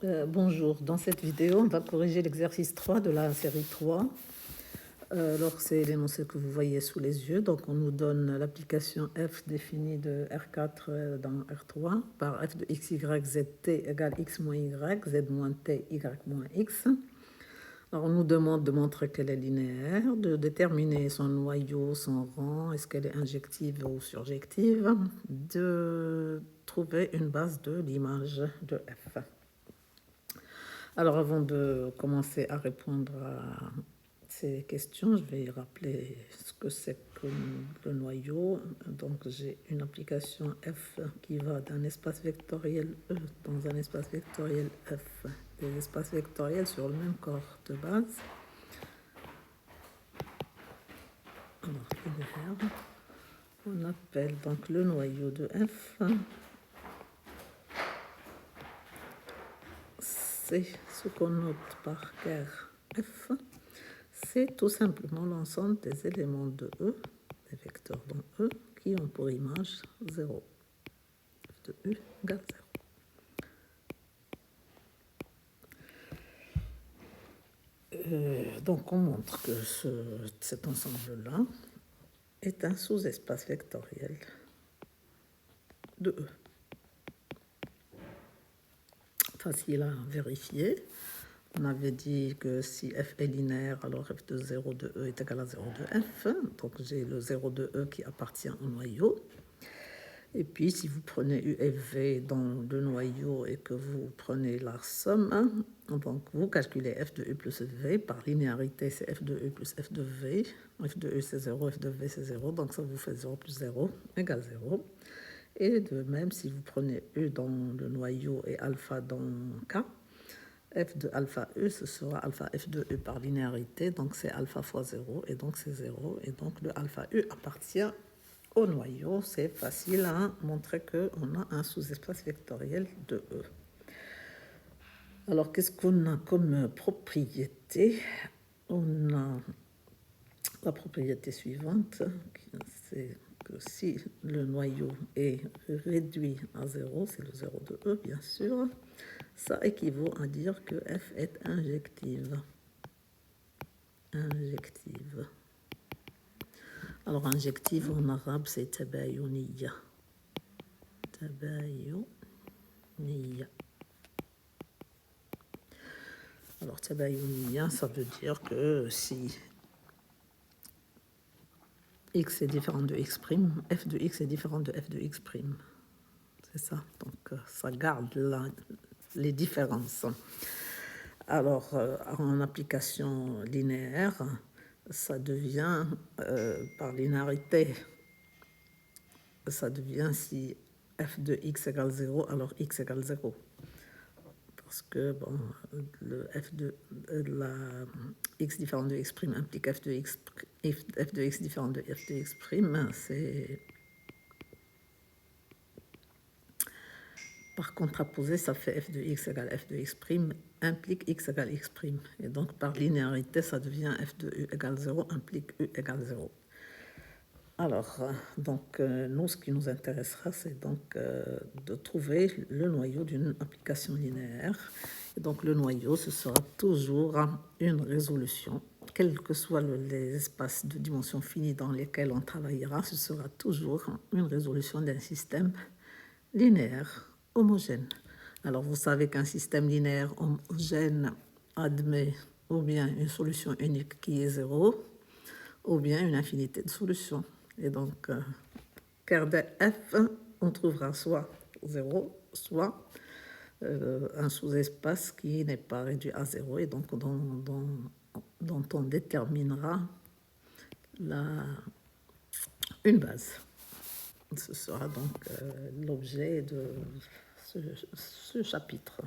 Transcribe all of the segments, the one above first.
Bonjour, dans cette vidéo, on va corriger l'exercice 3 de la série 3. Alors, c'est l'énoncé que vous voyez sous les yeux. Donc, on nous donne l'application f définie de R4 dans R3 par f de x, y, z, t égale x moins y, z moins t, y moins x. Alors, on nous demande de montrer qu'elle est linéaire, de déterminer son noyau, son rang, est-ce qu'elle est injective ou surjective, de trouver une base de l'image de f. Alors, avant de commencer à répondre à ces questions, je vais rappeler ce que c'est que le noyau. Donc, j'ai une application f qui va d'un espace vectoriel E dans un espace vectoriel f, des espaces vectoriels sur le même corps de base. Alors, linéaire. On appelle donc le noyau de f. C'est ce qu'on note par ker f. C'est tout simplement l'ensemble des éléments de E, des vecteurs dans E, qui ont pour image 0. F de U égale 0. Donc on montre que cet ensemble-là est un sous-espace vectoriel de E. Facile à vérifier. On avait dit que si f est linéaire, alors f de 0 de E est égal à 0 de f. Donc j'ai le 0 de E qui appartient au noyau. Et puis, si vous prenez U et V dans le noyau et que vous prenez la somme, donc vous calculez f de U plus V. Par linéarité, c'est f de U plus f de V. F de U, c'est 0, f de V, c'est 0. Donc, ça vous fait 0 plus 0 égale 0. Et de même, si vous prenez U dans le noyau et alpha dans K, f de alpha E, ce sera alpha f de E par linéarité. Donc, c'est alpha fois 0. Et donc, c'est 0. Et donc, le alpha E appartient au noyau. C'est facile à montrer qu'on a un sous-espace vectoriel de E. Alors, qu'est-ce qu'on a comme propriété? On a la propriété suivante, c'est que si le noyau est réduit à 0, c'est le 0 de E, bien sûr, ça équivaut à dire que f est injective. Injective. Alors, injective en arabe, c'est tabayuniya. Tabayuniya. Alors, tabayuniya, ça veut dire que si x est différent de x', f de x est différent de f de x'. C'est ça. Donc, ça garde les différences. Alors, en application linéaire, ça devient, par linéarité, ça devient si f de x égale 0, alors x égale 0. Parce que, bon, le f de la x différent de x' implique f de x différent de f de x', c'est... Par contraposé, ça fait f de x égale f de x' implique x égale x'. Et donc, par linéarité, ça devient f de u égale 0 implique u égale 0. Alors, donc, nous, ce qui nous intéressera, c'est donc de trouver le noyau d'une application linéaire. Et donc, le noyau, ce sera toujours une résolution. Quels que soient les espaces de dimension finie dans lesquels on travaillera, ce sera toujours une résolution d'un système linéaire homogène. Alors, vous savez qu'un système linéaire homogène admet ou bien une solution unique qui est 0, ou bien une infinité de solutions. Et donc, ker de f, on trouvera soit 0, soit un sous-espace qui n'est pas réduit à 0, et donc dont on déterminera une base. Ce sera donc l'objet de ce chapitre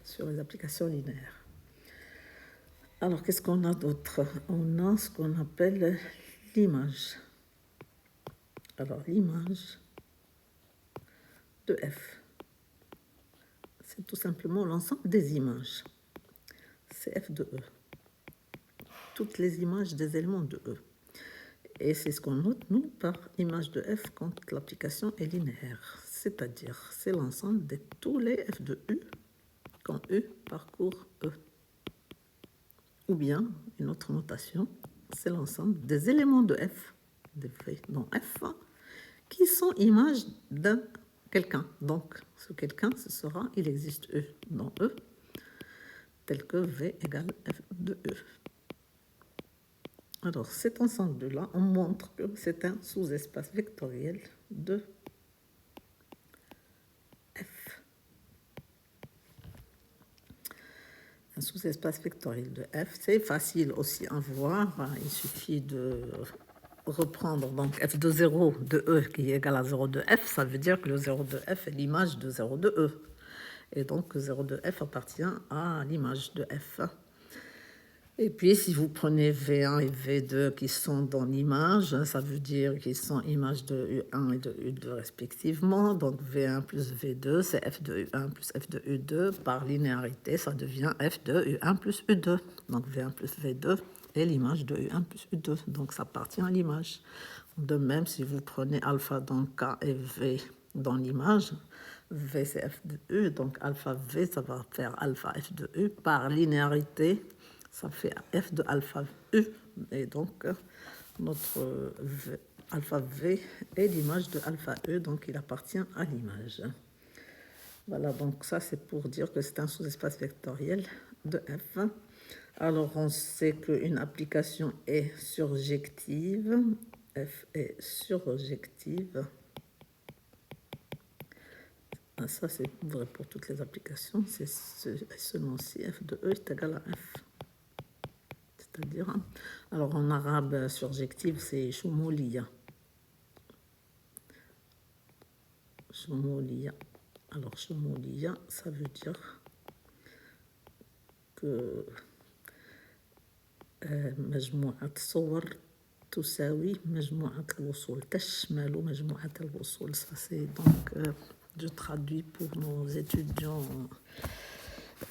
sur les applications linéaires. Alors, qu'est-ce qu'on a d'autre? On a ce qu'on appelle l'image. Alors, l'image de f, c'est tout simplement l'ensemble des images. C'est f de E. Toutes les images des éléments de E. Et c'est ce qu'on note, nous, par image de f quand l'application est linéaire. C'est-à-dire, c'est l'ensemble de tous les f de U quand U parcourt E. Ou bien, une autre notation, c'est l'ensemble des éléments de F, de V dans F, qui sont images d'un quelqu'un. Donc, ce quelqu'un, ce sera, il existe E dans E, tel que V égale F de E. Alors, cet ensemble-là, on montre que c'est un sous-espace vectoriel de F. Un sous-espace vectoriel de F, c'est facile aussi à voir. Il suffit de reprendre donc F de 0 de E qui est égal à 0 de F. Ça veut dire que le 0 de F est l'image de 0 de E. Et donc, 0 de F appartient à l'image de F. Et puis, si vous prenez V1 et V2 qui sont dans l'image, ça veut dire qu'ils sont images de U1 et de U2 respectivement. Donc, V1 plus V2, c'est F de U1 plus F de U2. Par linéarité, ça devient F de U1 plus U2. Donc, V1 plus V2 est l'image de U1 plus U2. Donc, ça appartient à l'image. De même, si vous prenez alpha dans K et V dans l'image, V c'est F de U, donc alpha V, ça va faire alpha F de U. Par linéarité, ça fait F de alpha U. Et donc, notre alpha V est l'image de alpha E, donc il appartient à l'image. Voilà, donc ça c'est pour dire que c'est un sous-espace vectoriel de F. Alors, on sait qu'une application est surjective. F est surjective. Ça, c'est vrai pour toutes les applications. C'est seulement si F de E est égal à F. C'est-à-dire, alors en arabe, surjective, c'est shumouliya. Shumouliya. Alors, shumouliya, ça veut dire que مجموعة صور تساوي مجموعة الوصول تشمل مجموعة الوصول. Ça c'est donc je traduis pour nos étudiants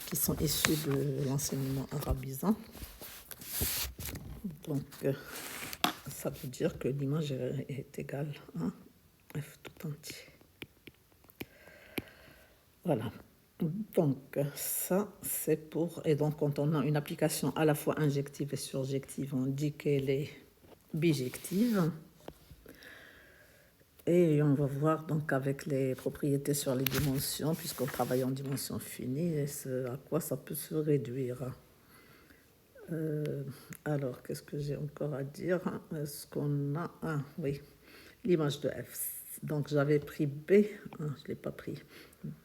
qui sont issus de l'enseignement arabisant. Donc ça veut dire que l'image est égale à F tout entier. Voilà. Donc, ça, c'est pour... Et donc, quand on a une application à la fois injective et surjective, on dit qu'elle est bijective. Et on va voir donc avec les propriétés sur les dimensions, puisqu'on travaille en dimension finie, et à quoi ça peut se réduire. Alors, qu'est-ce que j'ai encore à dire? Est-ce qu'on a... Ah, oui, l'image de F. Donc, j'avais pris B. Je ne l'ai pas pris.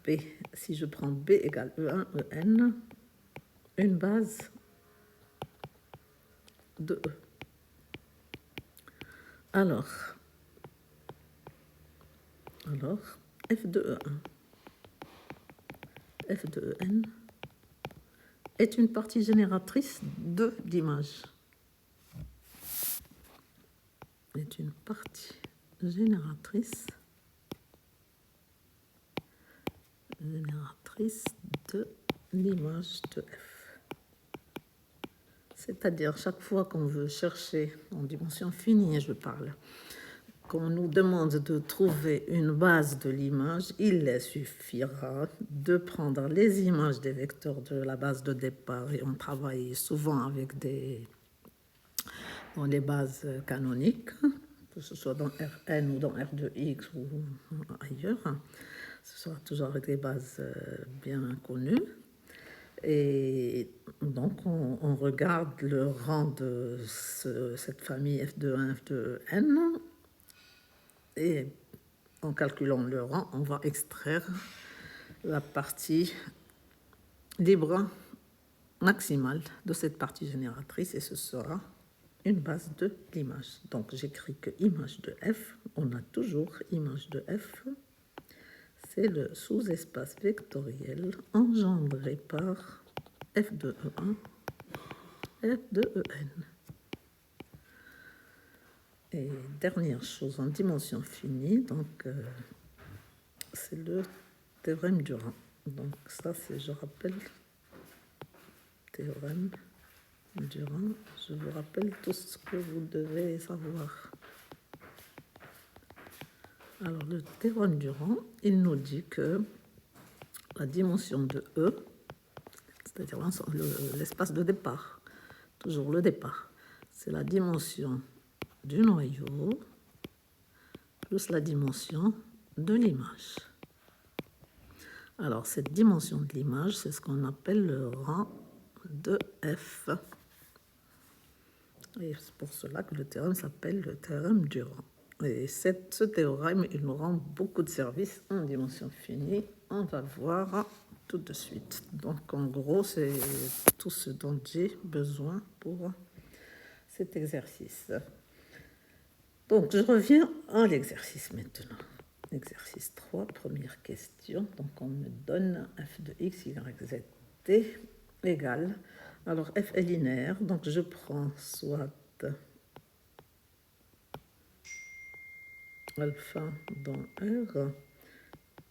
B, si je prends B égale E1, En, une base de E. Alors, F de E1, F de En est une partie génératrice de l'image. Est une partie génératrice de l'image de F. C'est-à-dire, chaque fois qu'on veut chercher en dimension finie, je parle, qu'on nous demande de trouver une base de l'image, il suffira de prendre les images des vecteurs de la base de départ, et on travaille souvent avec dans les bases canoniques, que ce soit dans Rn ou dans R de X ou ailleurs. Ce sera toujours avec des bases bien connues. Et donc, on regarde le rang de cette famille F de 1, F de N. Et en calculant le rang, on va extraire la partie libre maximale de cette partie génératrice. Et ce sera une base de l'image. Donc, j'écris que image de F, on a toujours image de F. C'est le sous-espace vectoriel engendré par F de E1, F de En. Et dernière chose, en dimension finie, donc c'est le théorème du rang. Donc ça, c'est, je rappelle, théorème du rang. Je vous rappelle tout ce que vous devez savoir. Alors, le théorème du rang, il nous dit que la dimension de E c'est-à-dire l'espace de départ, toujours le départ. C'est la dimension du noyau plus la dimension de l'image. Alors, cette dimension de l'image, c'est ce qu'on appelle le rang de F. Et c'est pour cela que le théorème s'appelle le théorème du rang. Et ce théorème, il nous rend beaucoup de services en dimension finie. On va le voir tout de suite. Donc, en gros, c'est tout ce dont j'ai besoin pour cet exercice. Donc, je reviens à l'exercice maintenant. Exercice 3, première question. Donc, on me donne f de x, y, z, t égale. Alors, f est linéaire, donc je prends soit alpha dans R,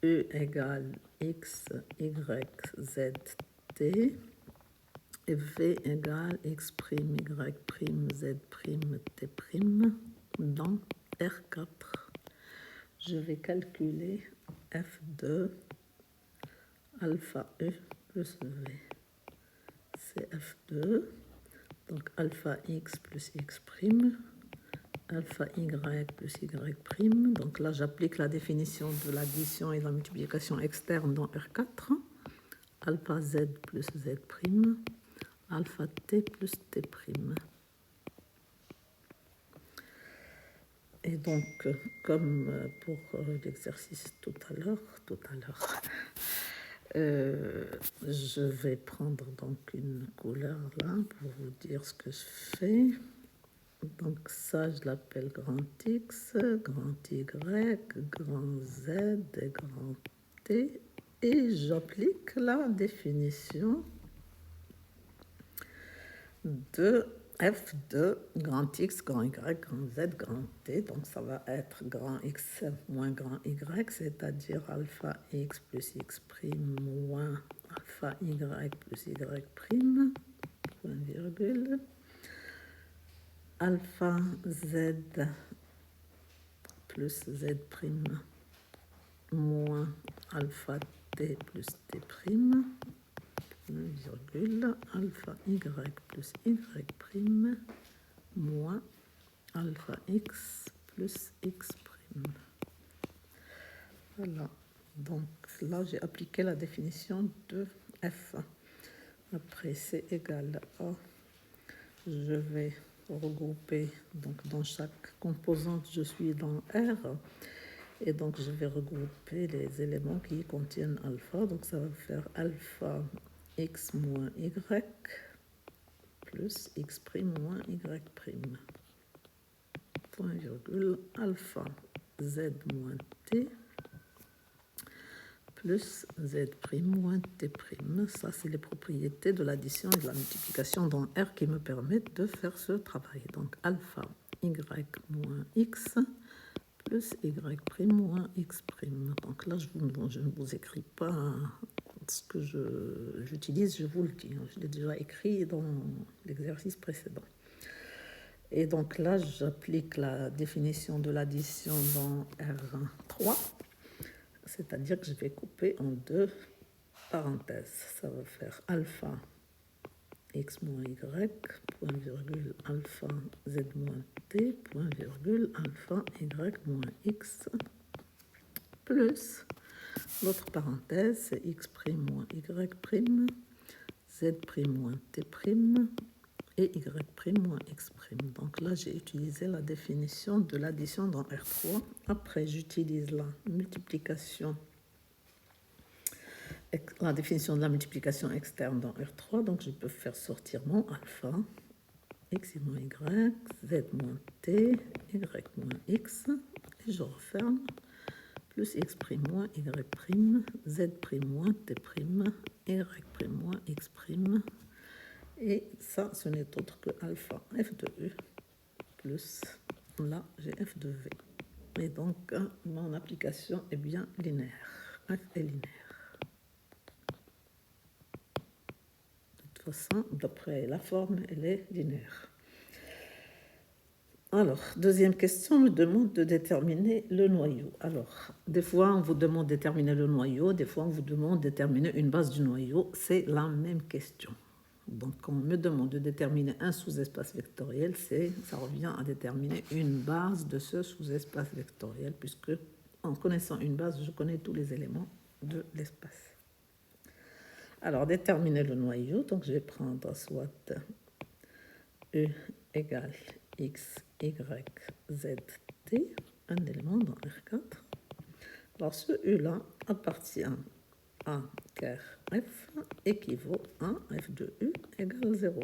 E égale x, y, z, t, et v égale x', y', z', t' dans R4. Je vais calculer f de alpha e plus v. C'est f2, donc alpha x plus x', alpha y plus y'. Donc là, j'applique la définition de l'addition et de la multiplication externe dans R4. Alpha z plus z', alpha t plus t'. Et donc, comme pour l'exercice tout à l'heure, je vais prendre donc une couleur là pour vous dire ce que je fais. Donc ça, je l'appelle grand X, grand Y, grand Z et grand T. Et j'applique la définition de f de grand X, grand Y, grand Z, grand T. Donc ça va être grand X moins grand Y, c'est-à-dire alpha X plus X' moins alpha Y plus Y', point virgule, alpha Z plus Z' moins alpha T plus T', virgule, alpha y plus y' moins alpha x plus x'. Voilà, donc là j'ai appliqué la définition de f. Après c'est égal à, je vais regrouper, donc dans chaque composante je suis dans R, et donc je vais regrouper les éléments qui contiennent alpha, donc ça va faire alpha x moins y plus x' moins y', point virgule, alpha z moins t plus z' moins t'. Ça, c'est les propriétés de l'addition et de la multiplication dans R qui me permettent de faire ce travail. Donc, alpha y moins x plus y' moins x'. Donc là, je ne vous écris pas ce que j'utilise, je vous le dis. Je l'ai déjà écrit dans l'exercice précédent. Et donc là, j'applique la définition de l'addition dans R3, c'est-à-dire que je vais couper en deux parenthèses. Ça va faire alpha x moins y, point virgule, alpha z moins t, point virgule, alpha y moins x, plus l'autre parenthèse, c'est x' moins y', z' moins t' et y' moins x'. Donc là, j'ai utilisé la définition de l'addition dans R3. Après, j'utilise la multiplication, la définition de la multiplication externe dans R3. Donc, je peux faire sortir mon alpha, x moins y, z moins t, y moins x, et je referme, plus x' moins y', z' moins t', y' moins x'. Et ça, ce n'est autre que alpha f de e plus, là, j'ai f de v. Et donc, mon application est bien linéaire. F est linéaire. De toute façon, d'après la forme, elle est linéaire. Alors, deuxième question, on me demande de déterminer le noyau. Alors, des fois, on vous demande de déterminer le noyau, des fois, on vous demande de déterminer une base du noyau. C'est la même question. Donc, quand on me demande de déterminer un sous-espace vectoriel, ça revient à déterminer une base de ce sous-espace vectoriel, puisque en connaissant une base, je connais tous les éléments de l'espace. Alors, déterminer le noyau, donc je vais prendre soit E égale X, Y, Z, T, un élément dans R4. Alors, ce U-là appartient à car F équivaut à F de U égale 0.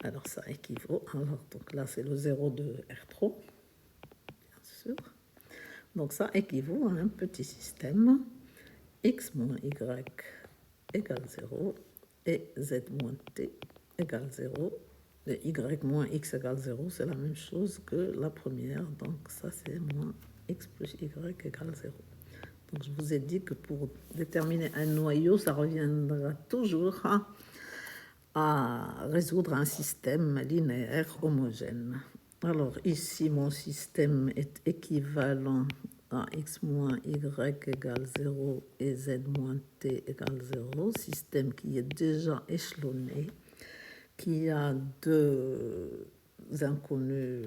Alors, ça équivaut, alors, donc là, c'est le 0 de R3, bien sûr. Donc, ça équivaut à un petit système X moins Y égale 0 et Z moins T égale 0. Et Y moins X égale 0, c'est la même chose que la première. Donc, ça, c'est moins X plus Y égale 0. Donc, je vous ai dit que pour déterminer un noyau, ça reviendra toujours à résoudre un système linéaire homogène. Alors, ici, mon système est équivalent à x moins y égale 0 et z moins t égale 0, système qui est déjà échelonné, qui a deux inconnues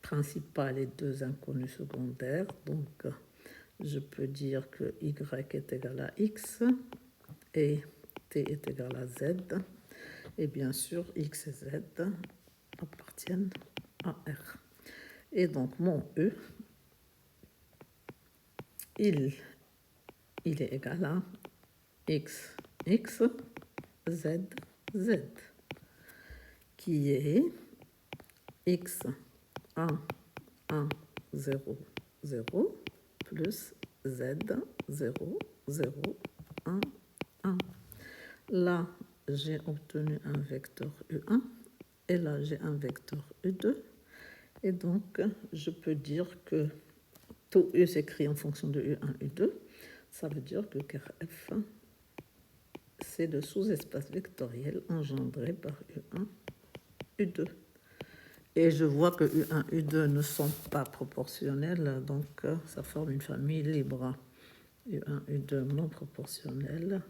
principales et deux inconnues secondaires. Donc, je peux dire que y est égal à x et t est égal à z. Et bien sûr, x et z appartiennent à R. Et donc, mon E, il est égal à x, x, z, z, qui est x, 1, 1, 0, 0, plus z, 0, 0, 1, 1. Là, j'ai obtenu un vecteur U1 et là, j'ai un vecteur U2. Et donc, je peux dire que tout U s'écrit en fonction de U1, U2. Ça veut dire que car F, c'est le sous-espace vectoriel engendré par U1, U2. Et je vois que U1, U2 ne sont pas proportionnels, donc ça forme une famille libre. U1, U2 non proportionnels.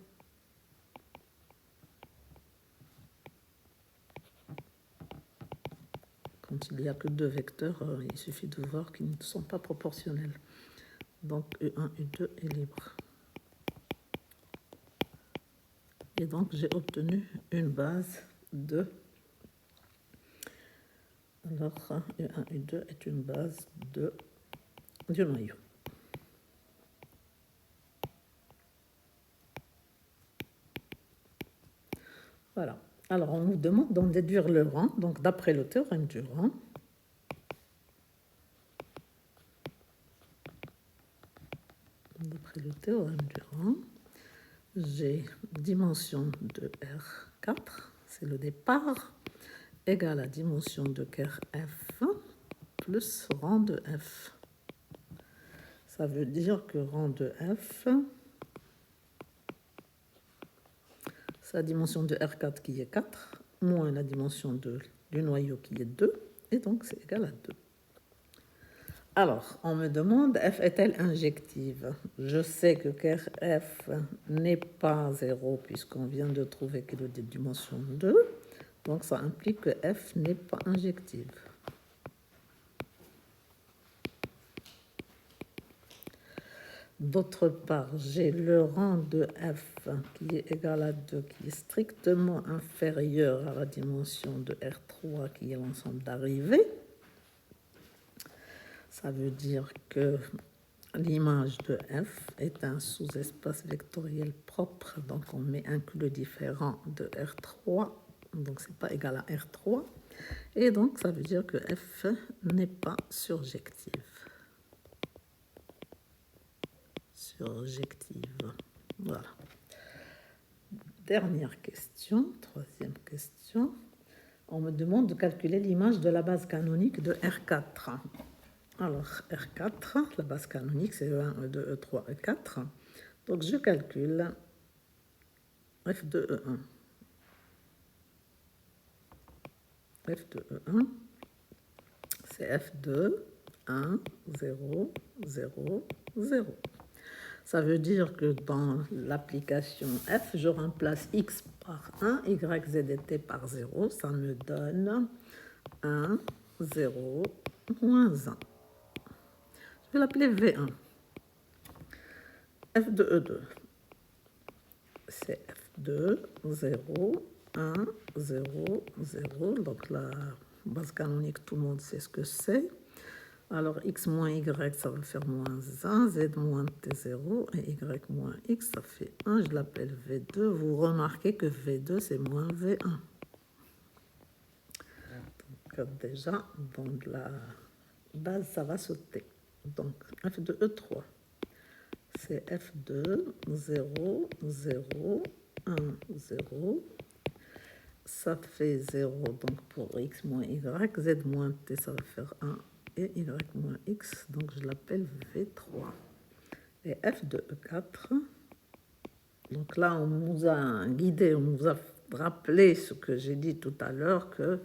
Quand il n'y a que deux vecteurs, il suffit de voir qu'ils ne sont pas proportionnels. Donc U1, U2 est libre. Et donc j'ai obtenu une base de... Alors U1, U2 est une base du noyau. Voilà. Alors on nous demande d'en déduire le rang, donc d'après le théorème du rang. D'après le théorème du rang, j'ai dimension de R4, c'est le départ, égale à dimension de ker F plus rang de F. Ça veut dire que rang de F, sa dimension de R4 qui est 4, moins la dimension du noyau qui est 2, et donc c'est égal à 2. Alors, on me demande, F est-elle injective? Je sais que ker F n'est pas 0 puisqu'on vient de trouver qu'il est de dimension 2. Donc, ça implique que F n'est pas injective. D'autre part, j'ai le rang de F qui est égal à 2, qui est strictement inférieur à la dimension de R3 qui est l'ensemble d'arrivée. Ça veut dire que l'image de F est un sous-espace vectoriel propre, donc on met inclus différent de R3, donc c'est pas égal à R3, et donc ça veut dire que F n'est pas surjective. Surjective. Voilà. Dernière question, troisième question. On me demande de calculer l'image de la base canonique de R4. Alors, R4, la base canonique, c'est E1, E2, E3, E4. Donc, je calcule F de E1. F de E1 c'est F2, 1, 0, 0, 0. Ça veut dire que dans l'application F, je remplace X par 1, Y, Z et T par 0. Ça me donne 1, 0, moins 1. Je vais l'appeler V1. F de E2. C'est F2, 0, 1, 0, 0. Donc la base canonique, tout le monde sait ce que c'est. Alors, x moins y, ça va faire moins 1, z moins t0, et y moins x, ça fait 1. Je l'appelle V2. Vous remarquez que V2, c'est moins V1. Donc, déjà, dans la base, ça va sauter. Donc, F de E3, c'est F2, 0, 0, 1, 0. Ça fait 0, donc pour x moins y, z moins t, ça va faire 1. Et y moins x, donc je l'appelle V3. Et F de E4, donc là on nous a guidé, on nous a rappelé ce que j'ai dit tout à l'heure, que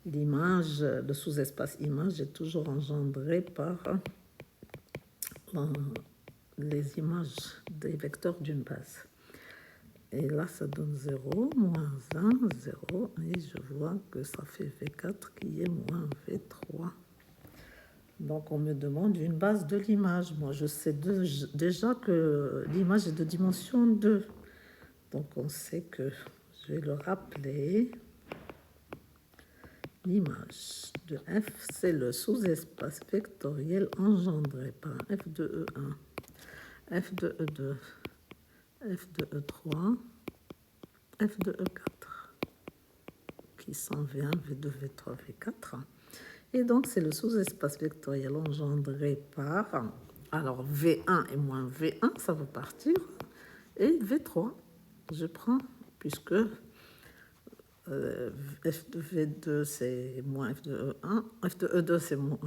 l'image, le sous-espace image est toujours engendré par les images des vecteurs d'une base. Et là ça donne 0, moins 1, 0, et je vois que ça fait V4 qui est moins V3. Donc, on me demande une base de l'image. Moi, je sais déjà que l'image est de dimension 2. Donc, on sait que je vais le rappeler. L'image de F, c'est le sous-espace vectoriel engendré par F de E1, F de E2, F de E3, F de E4, qui sont V1, V2, V3, V4. Et donc, c'est le sous-espace vectoriel engendré par... Alors, V1 et moins V1, ça va partir. Et V3, je prends, puisque F de V2, c'est moins F de E1. F de E2, c'est moins...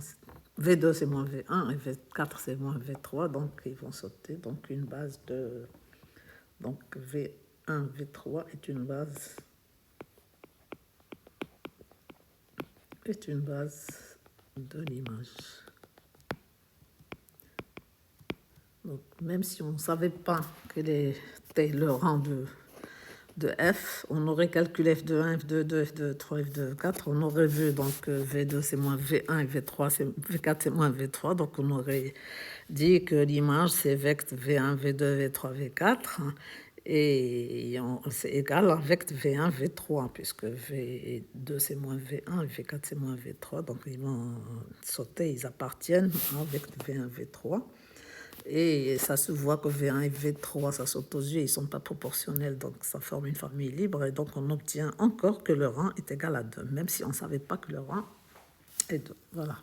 V2, c'est moins V1. Et V4, c'est moins V3. Donc, ils vont sauter. Donc, une base de... Donc, V1, V3 est une base... de l'image. Donc, même si on ne savait pas quel était le rang de F, on aurait calculé F de 1, F de 2, F de 3, F de 4, on aurait vu donc V2 c'est moins V1 et V4 c'est moins V3, donc on aurait dit que l'image c'est vecte V1, V2, V3, V4, et c'est égal à vecte V1, V3, puisque V2 c'est moins V1 et V4 c'est moins V3, donc ils vont sauter, ils appartiennent à vecte V1, V3. Et ça se voit que V1 et V3, ça saute aux yeux, ils ne sont pas proportionnels, donc ça forme une famille libre, et donc on obtient encore que le rang est égal à 2, même si on ne savait pas que le rang est 2. Voilà.